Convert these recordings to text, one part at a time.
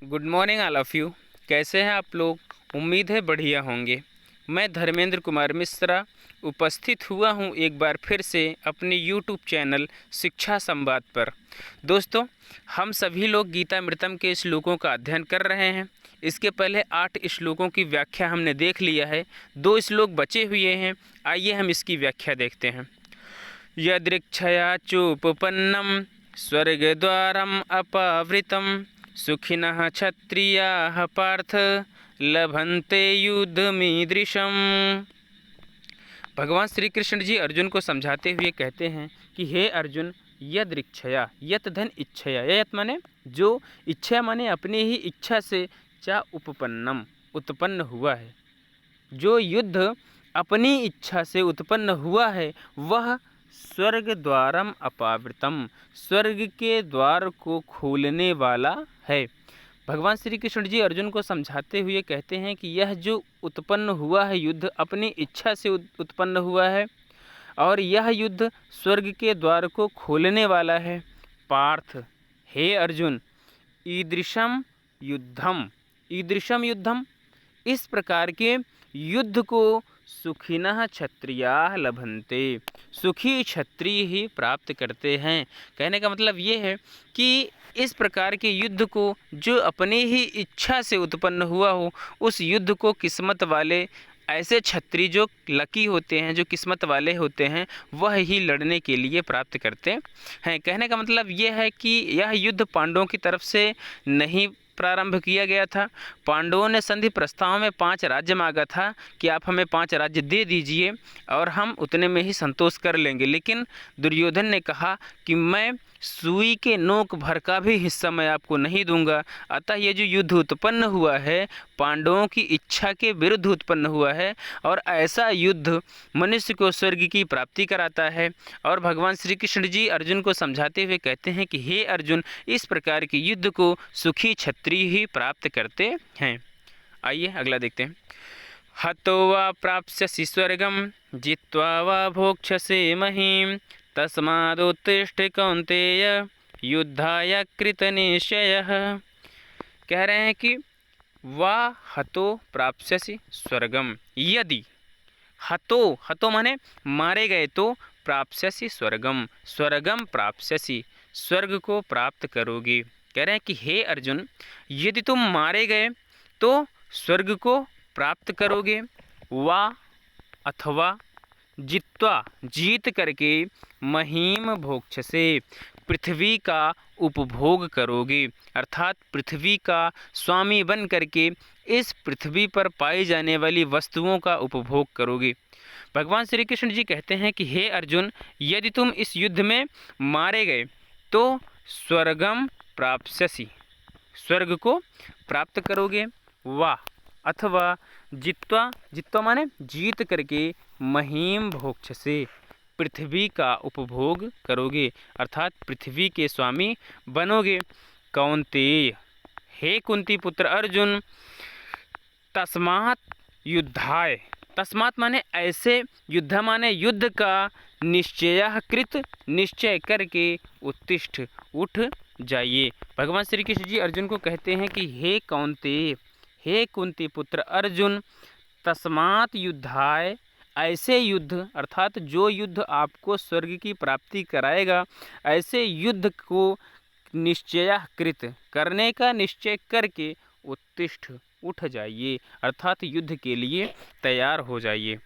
Good morning all of you. कैसे हैं आप लोग? उम्मीद है बढ़िया होंगे। मैं धर्मेंद्र कुमार मिश्रा उपस्थित हुआ हूं एक बार फिर से अपने यूट्यूब चैनल शिक्षा संवाद पर। दोस्तों, हम सभी लोग गीतामृतम के श्लोकों का अध्ययन कर रहे हैं। इसके पहले 8 श्लोकों की व्याख्या हमने देख लिया है। 2 श्लोक बचे हुए हैं। आइए हम इसकी व्याख्या देखते हैं। यदृक्षया चोपपन्नम स्वर्गद्वारम अपावृतम सुखिनः क्षत्रियाः पार्थ लभन्ते युद्धमीदृशम। भगवान श्री कृष्ण जी अर्जुन को समझाते हुए कहते हैं कि हे अर्जुन, यदृक्षया, यत धन इच्छया, यत माने जो, इच्छा माने अपनी ही इच्छा से, चा उपपन्नम उत्पन्न हुआ है, जो युद्ध अपनी इच्छा से उत्पन्न हुआ है वह स्वर्ग द्वारम अपावृतम, स्वर्ग के द्वार को खोलने वाला है। भगवान श्री कृष्ण जी अर्जुन को समझाते हुए कहते हैं कि यह जो उत्पन्न हुआ है युद्ध अपनी इच्छा से उत्पन्न हुआ है और यह युद्ध स्वर्ग के द्वार को खोलने वाला है। पार्थ, हे अर्जुन, ईदृशम युद्धम, ईदृशम युद्धम, इस प्रकार के युद्ध को सुखिनः क्षत्रियाः लभन्ते, सुखी क्षत्रिय ही प्राप्त करते हैं। कहने का मतलब ये है कि इस प्रकार के युद्ध को जो अपनी ही इच्छा से उत्पन्न हुआ हो, उस युद्ध को किस्मत वाले, ऐसे क्षत्रिय जो लकी होते हैं, जो किस्मत वाले होते हैं, वह ही लड़ने के लिए प्राप्त करते हैं। कहने का मतलब ये है कि यह युद्ध पांडवों की तरफ से नहीं प्रारंभ किया गया था। पांडवों ने संधि प्रस्ताव में 5 राज्य मांगा था कि आप हमें 5 राज्य दे दीजिए और हम उतने में ही संतोष कर लेंगे, लेकिन दुर्योधन ने कहा कि मैं सुई के नोक भर का भी हिस्सा मैं आपको नहीं दूंगा। अतः ये जो युद्ध उत्पन्न हुआ है पांडवों की इच्छा के विरुद्ध उत्पन्न हुआ है और ऐसा युद्ध मनुष्य को स्वर्ग की प्राप्ति कराता है। और भगवान श्री कृष्ण जी अर्जुन को समझाते हुए कहते हैं कि हे अर्जुन, इस प्रकार के युद्ध को सुखी क्षत्रिय ही प्राप्त करते हैं। आइए अगला देखते हैं। हतो वा प्राप्स्यसि स्वर्गम जित्वा वा भोक्ष्यसे महीम तस्मादुत्तिष्ठ कौन्तेय युद्धाय कृतनिश्चयः। कह रहे हैं कि वा हतो प्राप्स्यसि स्वर्गम, यदि हतो, हतो माने मारे गए, तो प्राप्स्यसि स्वर्गम, स्वर्गम प्राप्स्यसि, स्वर्ग को प्राप्त करोगे। कह रहे हैं कि हे अर्जुन, यदि तुम मारे गए तो स्वर्ग को प्राप्त करोगे। वा अथवा जित्वा, जीत करके, महीम भोक्ष्यसे, पृथ्वी का उपभोग करोगे, अर्थात पृथ्वी का स्वामी बन करके इस पृथ्वी पर पाई जाने वाली वस्तुओं का उपभोग करोगे। भगवान श्री कृष्ण जी कहते हैं कि हे अर्जुन, यदि तुम इस युद्ध में मारे गए तो स्वर्गम प्राप्स्यसि, स्वर्ग को प्राप्त करोगे। वा अथवा जित्वा, जित्वा माने जीत करके, महीम भोक्ष्यसे, पृथ्वी का उपभोग करोगे, अर्थात पृथ्वी के स्वामी बनोगे। कौन्तेय, हे कुंती पुत्र अर्जुन, तस्मात् युद्धाय, तस्मात् माने ऐसे, युद्ध माने युद्ध का, निश्चयः कृत, निश्चय करके, उत्तिष्ठ उठ जाइए। भगवान श्री कृष्ण जी अर्जुन को कहते हैं कि हे कौन्तेय, हे कुंती पुत्र अर्जुन, तस्मात् युद्धाय, ऐसे युद्ध, अर्थात जो युद्ध आपको स्वर्ग की प्राप्ति कराएगा, ऐसे युद्ध को निश्चयः कृत, करने का निश्चय करके, उत्तिष्ठ उठ जाइए, अर्थात युद्ध के लिए तैयार हो जाइए।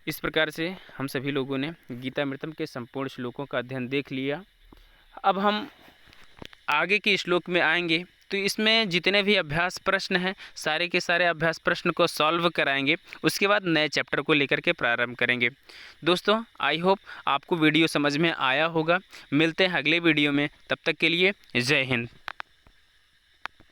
इस प्रकार से हम सभी लोगों ने गीतामृतम के संपूर्ण श्लोकों का अध्ययन देख लिया। अब हम आगे के श्लोक में आएंगे तो इसमें जितने भी अभ्यास प्रश्न हैं सारे के सारे अभ्यास प्रश्न को सॉल्व कराएंगे। उसके बाद नए चैप्टर को लेकर के प्रारंभ करेंगे। दोस्तों, आई होप आपको वीडियो समझ में आया होगा। मिलते हैं अगले वीडियो में, तब तक के लिए जय हिंद।